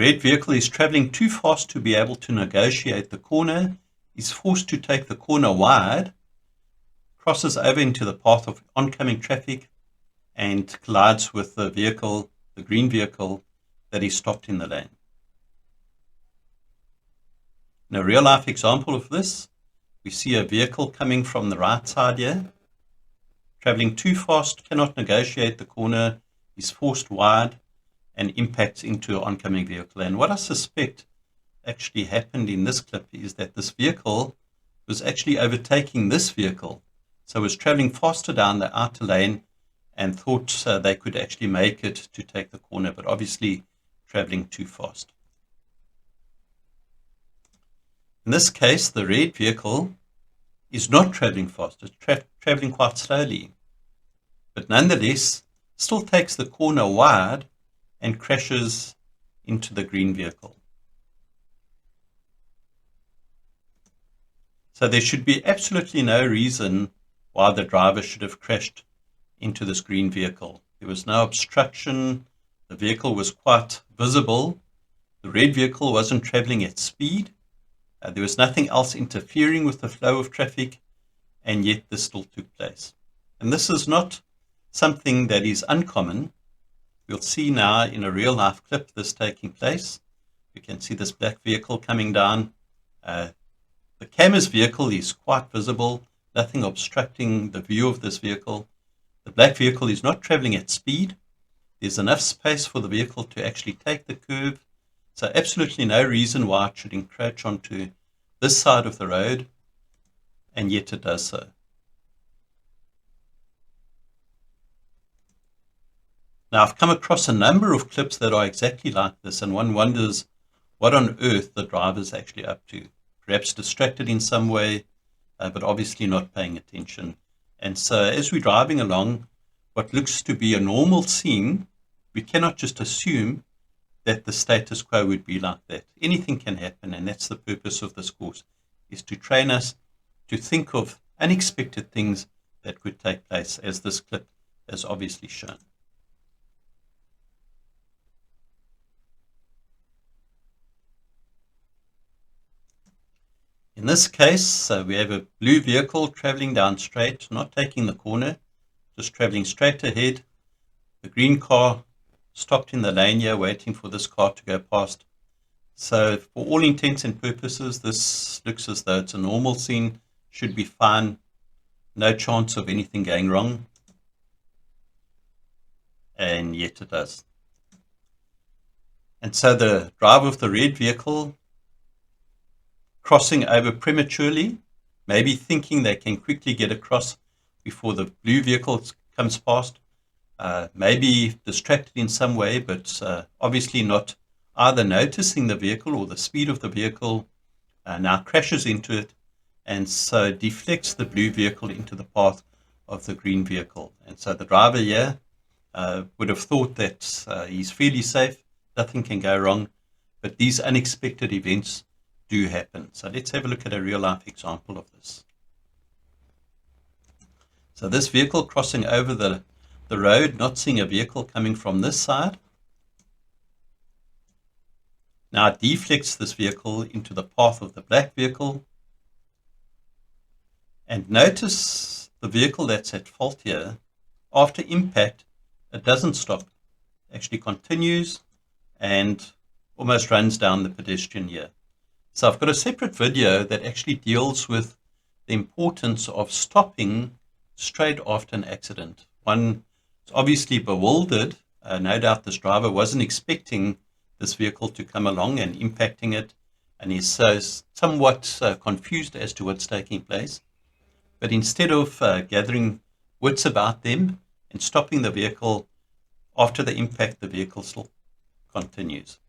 red vehicle is traveling too fast to be able to negotiate the corner, is forced to take the corner wide, crosses over into the path of oncoming traffic, and collides with the vehicle, the green vehicle, that is stopped in the lane. In a real-life example of this, we see a vehicle coming from the right side here, traveling too fast, cannot negotiate the corner, is forced wide, and impacts into an oncoming vehicle. And what I suspect actually happened in this clip is that this vehicle was actually overtaking this vehicle, so was traveling faster down the outer lane and thought they could actually make it to take the corner, but obviously traveling too fast. In this case, the red vehicle is not traveling fast, it's traveling quite slowly, but nonetheless still takes the corner wide and crashes into the green vehicle. So there should be absolutely no reason why the driver should have crashed into this green vehicle. There was no obstruction, the vehicle was quite visible, the red vehicle wasn't traveling at speed, there was nothing else interfering with the flow of traffic, and yet this still took place. And this is not something that is uncommon. We'll see now in a real life clip this taking place. We can see this black vehicle coming down. The camera's vehicle is quite visible, nothing obstructing the view of this vehicle. The black vehicle is not traveling at speed. There's enough space for the vehicle to actually take the curve. So absolutely no reason why it should encroach onto this side of the road, and yet it does so. Now, I've come across a number of clips that are exactly like this, and one wonders what on earth the driver's actually up to. Perhaps distracted in some way, but obviously not paying attention. And so as we're driving along what looks to be a normal scene, we cannot just assume that the status quo would be like that. Anything can happen, and that's the purpose of this course, is to train us to think of unexpected things that could take place, as this clip has obviously shown. In this case, we have a blue vehicle traveling down straight, not taking the corner, just traveling straight ahead. The green car stopped in the lane here, waiting for this car to go past. So for all intents and purposes, this looks as though it's a normal scene, should be fine, no chance of anything going wrong. And yet it does. And so the driver of the red vehicle, crossing over prematurely, maybe thinking they can quickly get across before the blue vehicle comes past, maybe distracted in some way, but obviously not either noticing the vehicle or the speed of the vehicle, now crashes into it, and so deflects the blue vehicle into the path of the green vehicle. And so the driver here would have thought that he's fairly safe, nothing can go wrong, but these unexpected events do happen. So let's have a look at a real life example of this. So this vehicle crossing over the road, not seeing a vehicle coming from this side. Now it deflects this vehicle into the path of the black vehicle. And notice the vehicle that's at fault here, after impact, it doesn't stop, it actually continues and almost runs down the pedestrian here. So I've got a separate video that actually deals with the importance of stopping straight after an accident. One is obviously bewildered. No doubt this driver wasn't expecting this vehicle to come along and impacting it, and he's somewhat confused as to what's taking place. But instead of gathering wits about them and stopping the vehicle after the impact, the vehicle still continues.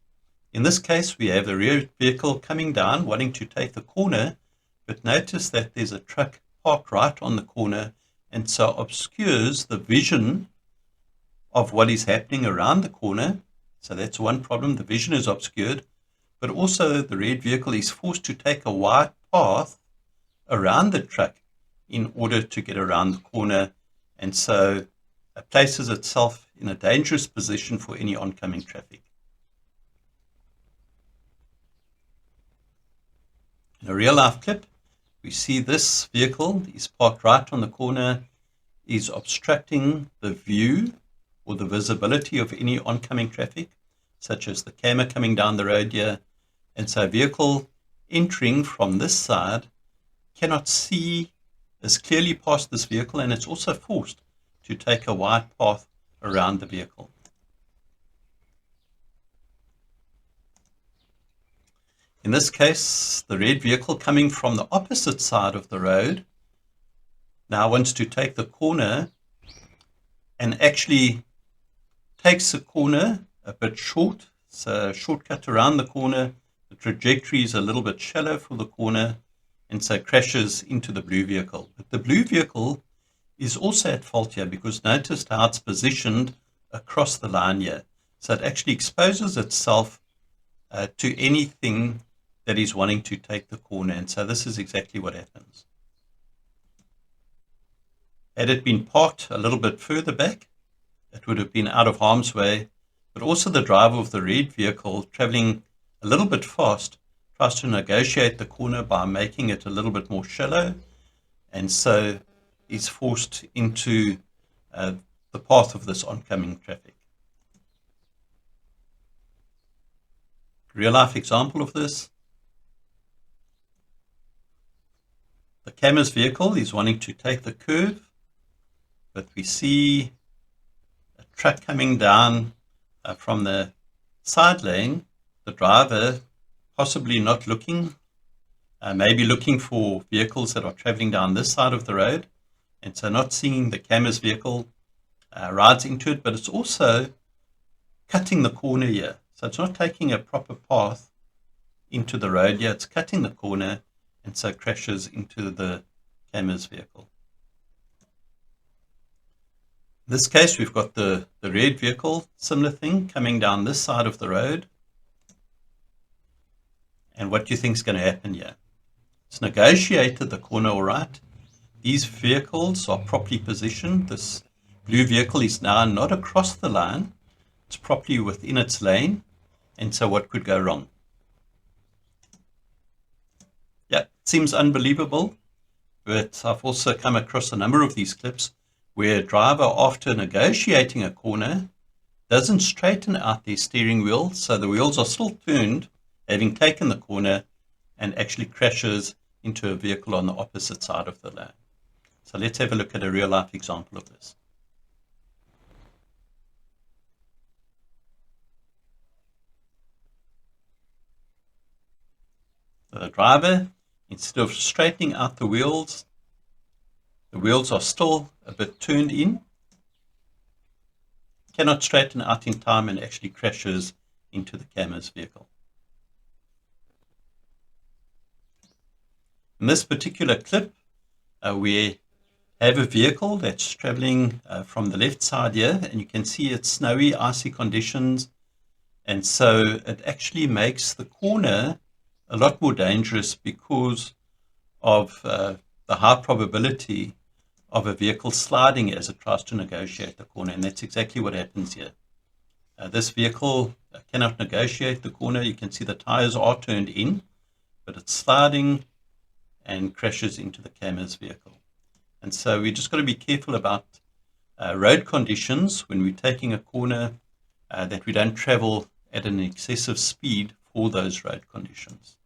In this case, we have the rear vehicle coming down, wanting to take the corner, but notice that there's a truck parked right on the corner, and so obscures the vision of what is happening around the corner. So that's one problem, the vision is obscured, but also the red vehicle is forced to take a wide path around the truck in order to get around the corner, and so it places itself in a dangerous position for any oncoming traffic. In a real life clip, we see this vehicle is parked right on the corner, is obstructing the view or the visibility of any oncoming traffic, such as the camera coming down the road here. And so a vehicle entering from this side cannot see as clearly past this vehicle, and it's also forced to take a wide path around the vehicle. In this case, the red vehicle coming from the opposite side of the road now wants to take the corner and actually takes the corner a bit short. So a shortcut around the corner. The trajectory is a little bit shallow for the corner, and so crashes into the blue vehicle. But the blue vehicle is also at fault here, because notice how it's positioned across the line here. So it actually exposes itself to anything that is wanting to take the corner. And so this is exactly what happens. Had it been parked a little bit further back, it would have been out of harm's way. But also the driver of the red vehicle, traveling a little bit fast, tries to negotiate the corner by making it a little bit more shallow, and so is forced into the path of this oncoming traffic. Real life example of this. The camera's vehicle is wanting to take the curve, but we see a truck coming down from the side lane. The driver possibly not looking, maybe looking for vehicles that are traveling down this side of the road, and so not seeing the camera's vehicle, rides into it, but it's also cutting the corner here. So it's not taking a proper path into the road here, it's cutting the corner, and so crashes into the camera's vehicle. In this case, we've got the red vehicle, similar thing, coming down this side of the road. And what do you think is going to happen here? It's negotiated the corner all right. These vehicles are properly positioned. This blue vehicle is now not across the line. It's properly within its lane. And so what could go wrong? Yeah, it seems unbelievable, but I've also come across a number of these clips where a driver, after negotiating a corner, doesn't straighten out their steering wheel, so the wheels are still turned, having taken the corner, and actually crashes into a vehicle on the opposite side of the lane. So let's have a look at a real life example of this. So the driver, instead of straightening out the wheels are still a bit turned in, cannot straighten out in time, and actually crashes into the camera's vehicle. In this particular clip, we have a vehicle that's traveling from the left side here, and you can see it's snowy, icy conditions, and so it actually makes the corner a lot more dangerous because of the high probability of a vehicle sliding as it tries to negotiate the corner, and that's exactly what happens here. This vehicle cannot negotiate the corner. You can see the tires are turned in, but it's sliding and crashes into the camera's vehicle. And so we just got to be careful about road conditions when we're taking a corner, that we don't travel at an excessive speed for those road conditions.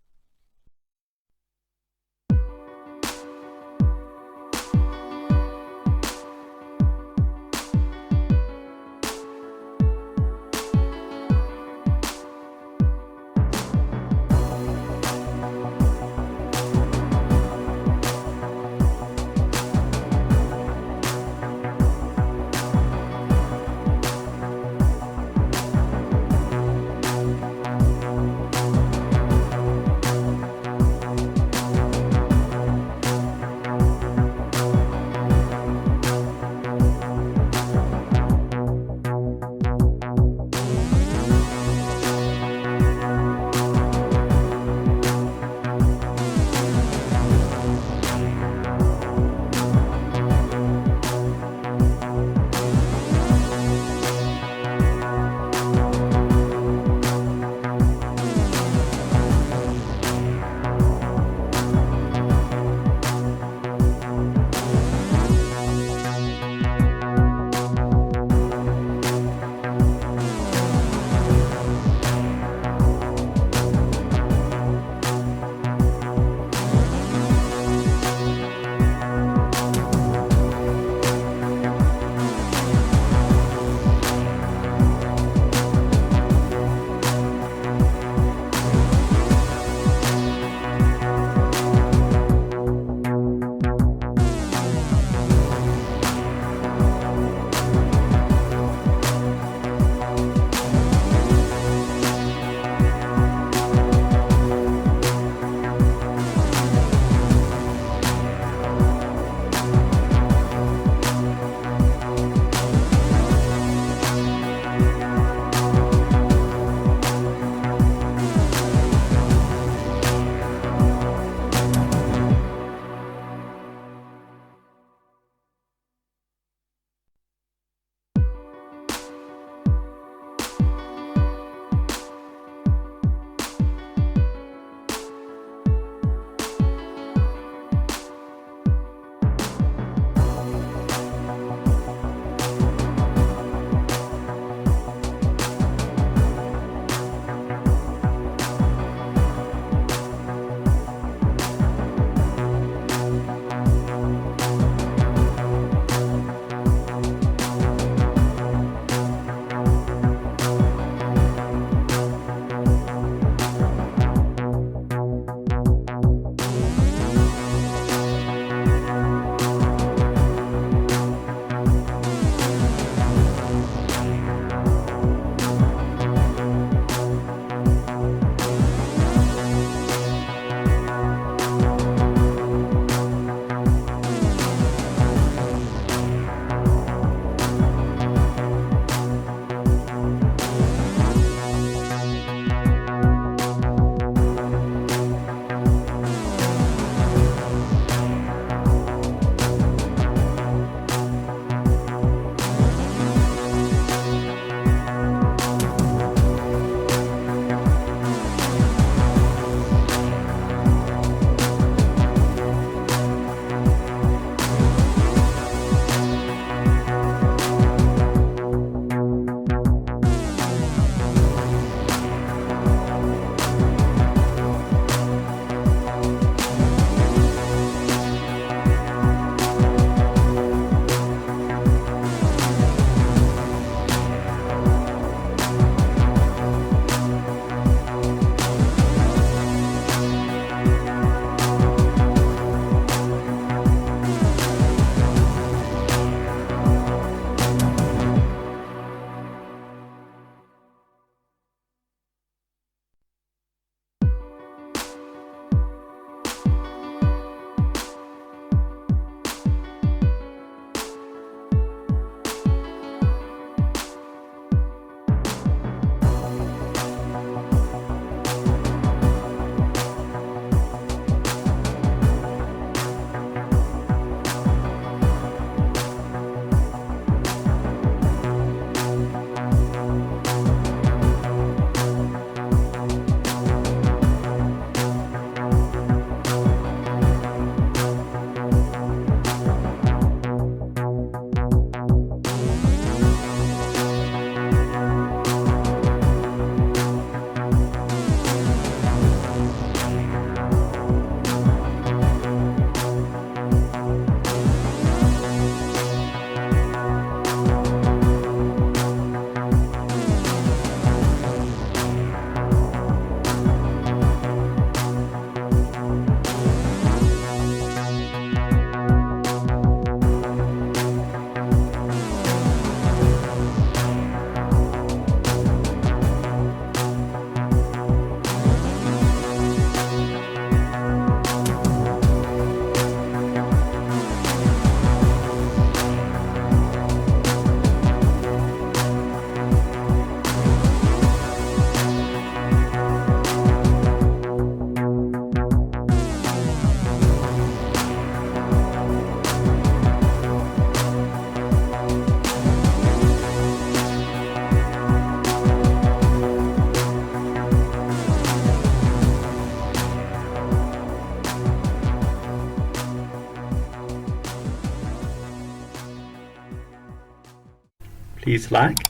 Please like,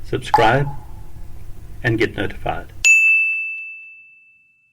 subscribe, and get notified.